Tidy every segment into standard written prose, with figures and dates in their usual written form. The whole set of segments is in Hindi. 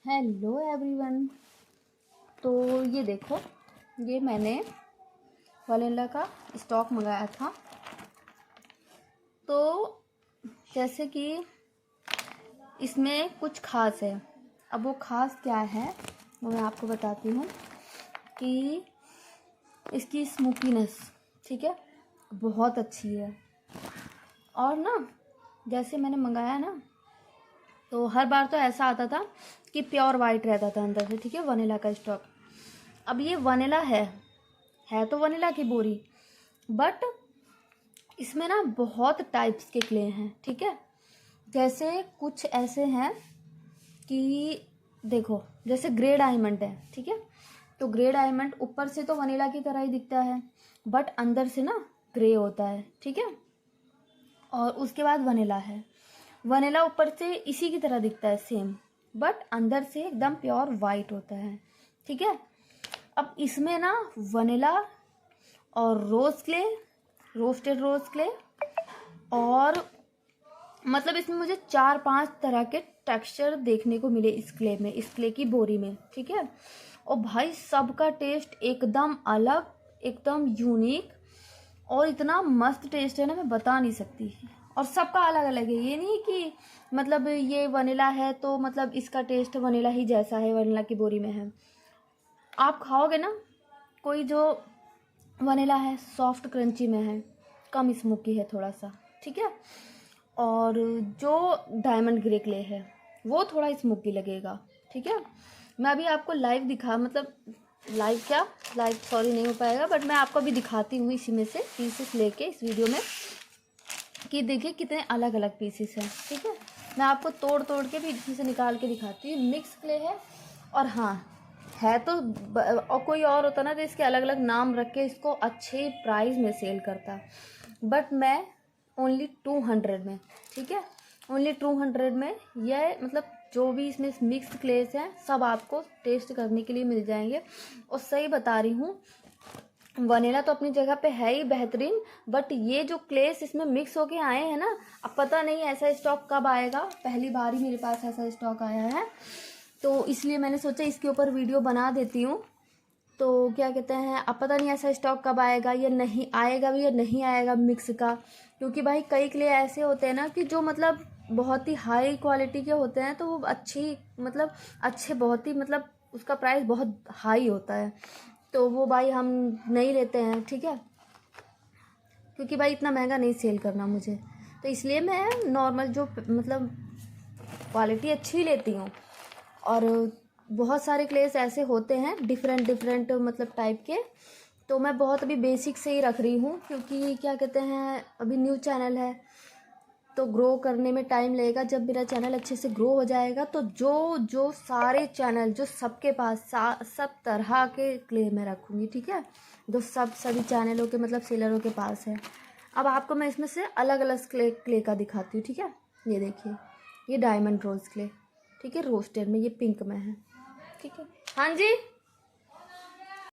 Hello everyone. तो ये देखो, ये मैंने वनीला का स्टॉक मंगाया था। तो जैसे कि इसमें कुछ ख़ास है। अब वो ख़ास क्या है वो मैं आपको बताती हूँ कि इसकी स्मोकीनेस, ठीक है, बहुत अच्छी है। और ना, जैसे मैंने मंगाया ना, तो हर बार तो ऐसा आता था कि प्योर वाइट रहता था अंदर से, ठीक है, वनीला का स्टॉक। अब ये वनीला है तो वनीला की बोरी, बट इसमें ना बहुत टाइप्स के क्ले हैं, ठीक है। जैसे कुछ ऐसे हैं कि देखो, जैसे ग्रे डायमंड है, ठीक है। तो ग्रे डायमंड ऊपर से तो वनीला की तरह ही दिखता है, बट अंदर से ना ग्रे होता है, ठीक है। और उसके बाद वनीला है। वनीला ऊपर से इसी की तरह दिखता है सेम, बट अंदर से एकदम प्योर वाइट होता है, ठीक है। अब इसमें ना वनीला और रोज क्ले, रोस्टेड रोज क्ले, और मतलब इसमें मुझे 4-5 तरह के टेक्सचर देखने को मिले इस क्ले में, इस क्ले की बोरी में, ठीक है। और भाई सबका टेस्ट एकदम अलग, एकदम यूनिक, और इतना मस्त टेस्ट है ना, मैं बता नहीं सकती। और सबका अलग अलग है, ये नहीं कि मतलब ये वनीला है तो मतलब इसका टेस्ट वनीला ही जैसा है, वनीला की बोरी में है। आप खाओगे ना, कोई जो वनीला है सॉफ्ट क्रंची में है, कम स्मोकी है थोड़ा सा, ठीक है। और जो डायमंड ग्रे क्ले है वो थोड़ा स्मोकी लगेगा, ठीक है। मैं अभी आपको लाइव दिखा, मतलब लाइव सॉरी नहीं हो पाएगा, बट मैं आपको अभी दिखाती हूँ इसी में से पीसेस लेके इस वीडियो में, कि देखिए कितने अलग अलग पीसेस हैं, ठीक है। मैं आपको तोड़ तोड़ के भी इसमें से निकाल के दिखाती हूँ। मिक्स क्ले है, और हाँ है तो और कोई और होता ना तो इसके अलग अलग नाम रख के इसको अच्छे प्राइस में सेल करता, बट मैं ओनली 200 में, ठीक है, ओनली 200 में यह मतलब जो भी इसमें मिक्स क्लेस हैं सब आपको टेस्ट करने के लिए मिल जाएंगे। और सही बता रही हूँ, वनीला तो अपनी जगह पे है ही बेहतरीन, बट ये जो क्लेस इसमें मिक्स होके आए हैं ना, अब पता नहीं ऐसा स्टॉक कब आएगा, पहली बार ही मेरे पास ऐसा स्टॉक आया है, तो इसलिए मैंने सोचा इसके ऊपर वीडियो बना देती हूँ। तो क्या कहते हैं, अब पता नहीं ऐसा स्टॉक कब आएगा, या नहीं आएगा भी या नहीं आएगा मिक्स का, क्योंकि भाई कई क्ले ऐसे होते हैं ना कि जो मतलब बहुत ही हाई क्वालिटी के होते हैं, तो वो अच्छी मतलब अच्छे बहुत ही मतलब उसका प्राइस बहुत हाई होता है, तो वो भाई हम नहीं लेते हैं, ठीक है, क्योंकि भाई इतना महंगा नहीं सेल करना मुझे, तो इसलिए मैं नॉर्मल जो मतलब क्वालिटी अच्छी लेती हूँ। और बहुत सारे क्लेस ऐसे होते हैं डिफरेंट मतलब टाइप के, तो मैं बहुत अभी बेसिक से ही रख रही हूँ, क्योंकि क्या कहते हैं अभी न्यू चैनल है, तो ग्रो करने में टाइम लगेगा। जब मेरा चैनल अच्छे से ग्रो हो जाएगा तो जो जो सारे चैनल जो सबके पास सब तरह के क्ले मैं रखूँगी, ठीक है, जो सभी चैनलों के मतलब सेलरों के पास है। अब आपको मैं इसमें से अलग अलग क्ले का दिखाती हूँ, ठीक है। ये देखिए, ये डायमंड रोज क्ले, ठीक है, रोस्टेड में, ये पिंक में है, ठीक है। हाँ जी,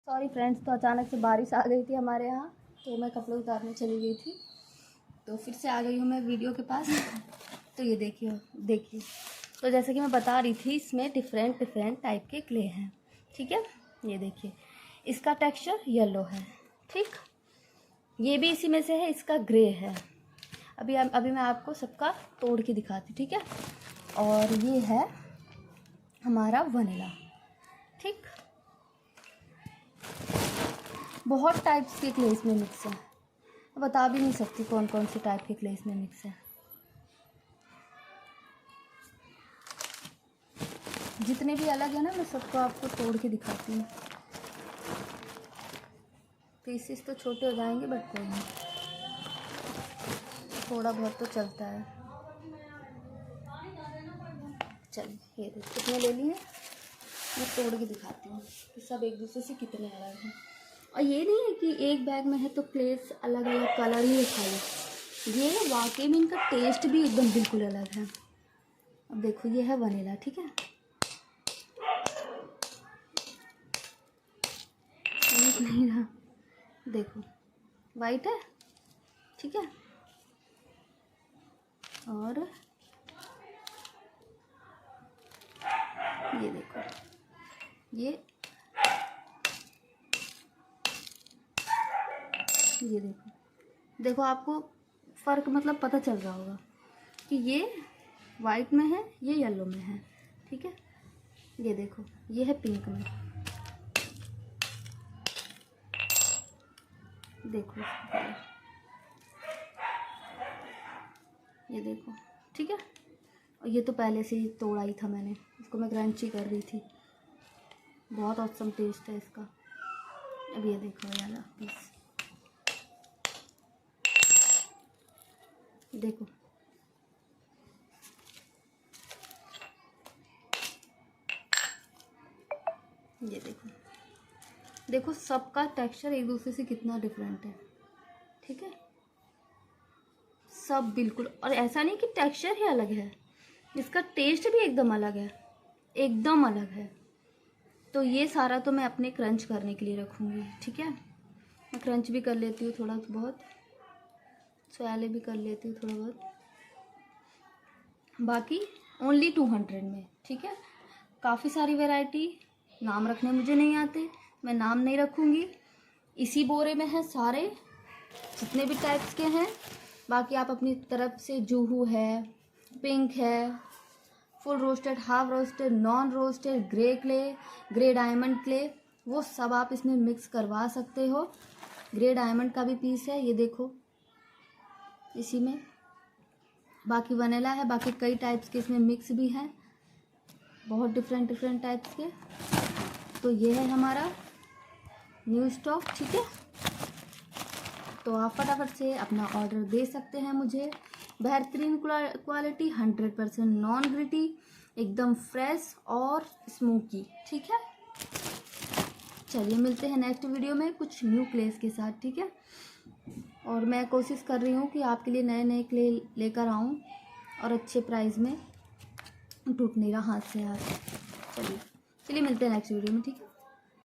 सॉरी फ्रेंड्स, तो अचानक से बारिश आ गई थी हमारे यहाँ, तो मैं कपड़े उतारने चली गई थी, तो फिर से आ गई हूँ मैं वीडियो के पास। तो ये देखिए, तो जैसे कि मैं बता रही थी, इसमें डिफरेंट टाइप के क्ले हैं, ठीक है। ये देखिए, इसका टेक्सचर येलो है, ठीक, ये भी इसी में से है, इसका ग्रे है। अभी मैं आपको सबका तोड़ के दिखाती, ठीक है। और ये है हमारा वनीला, ठीक। बहुत टाइप्स के क्ले इसमें मिक्स है, बता भी नहीं सकती कौन कौन से टाइप के क्ले इसमें मिक्स है। जितने भी अलग है ना, मैं सबको आपको तोड़ के दिखाती हूँ। पीसेस तो छोटे हो जाएंगे, बट कोई नहीं, थोड़ा बहुत तो चलता है। चलिए, ये देखिए कितने ले लिए, मैं तोड़ के दिखाती हूँ कि सब एक दूसरे से कितने अलग हैं। और ये नहीं है कि एक बैग में है तो प्लेट्स अलग अलग कलर ही खाली, ये वाकई में इनका टेस्ट भी एकदम बिल्कुल अलग है। अब देखो, ये है वनीला, ठीक है, नहीं रहा, देखो वाइट है, ठीक है, और ये देखो, ये देखो आपको फ़र्क मतलब पता चल रहा होगा कि ये वाइट में है, ये येलो में है, ठीक है। ये देखो, ये है पिंक में, देखो ये देखो, ठीक है। और ये तो पहले से ही तोड़ा ही था मैंने, इसको मैं क्रंची कर रही थी। बहुत औसम टेस्ट है इसका। अब ये देखो ये वाला पीस, देखो ये देखो सबका टेक्सचर एक दूसरे से कितना डिफरेंट है, ठीक है। सब बिल्कुल, और ऐसा नहीं कि टेक्सचर ही अलग है, इसका टेस्ट भी एकदम अलग है, एकदम अलग है। तो ये सारा तो मैं अपने क्रंच करने के लिए रखूँगी, ठीक है। मैं क्रंच भी कर लेती हूँ थोड़ा बहुत, स्वाले भी कर लेती हूँ थोड़ा बहुत, बाकी ओनली 200 में, ठीक है। काफ़ी सारी वैरायटी, नाम रखने मुझे नहीं आते, मैं नाम नहीं रखूँगी। इसी बोरे में है सारे जितने भी टाइप्स के हैं। बाकी आप अपनी तरफ से जूहू है, पिंक है, full roasted, half roasted, non roasted, grey clay, grey diamond clay, वो सब आप इसमें मिक्स करवा सकते हो। ग्रे डायमंड का भी पीस है, ये देखो इसी में। बाकी वनीला है, बाकी कई टाइप्स के इसमें मिक्स भी हैं, बहुत डिफरेंट टाइप्स के। तो ये है हमारा न्यू स्टॉक, ठीक है। तो आप फटाफट से अपना ऑर्डर दे सकते हैं मुझे। बेहतरीन क्वालिटी, 100% नॉन ग्रिटी, एकदम फ्रेश और स्मोकी, ठीक है। चलिए मिलते हैं नेक्स्ट वीडियो में कुछ न्यू क्लेस के साथ, ठीक है। और मैं कोशिश कर रही हूँ कि आपके लिए नए नए क्ले लेकर आऊँ और अच्छे प्राइस में, टूट नहीं रहा हाथ से हाथ। चलिए मिलते हैं नेक्स्ट वीडियो में, ठीक है।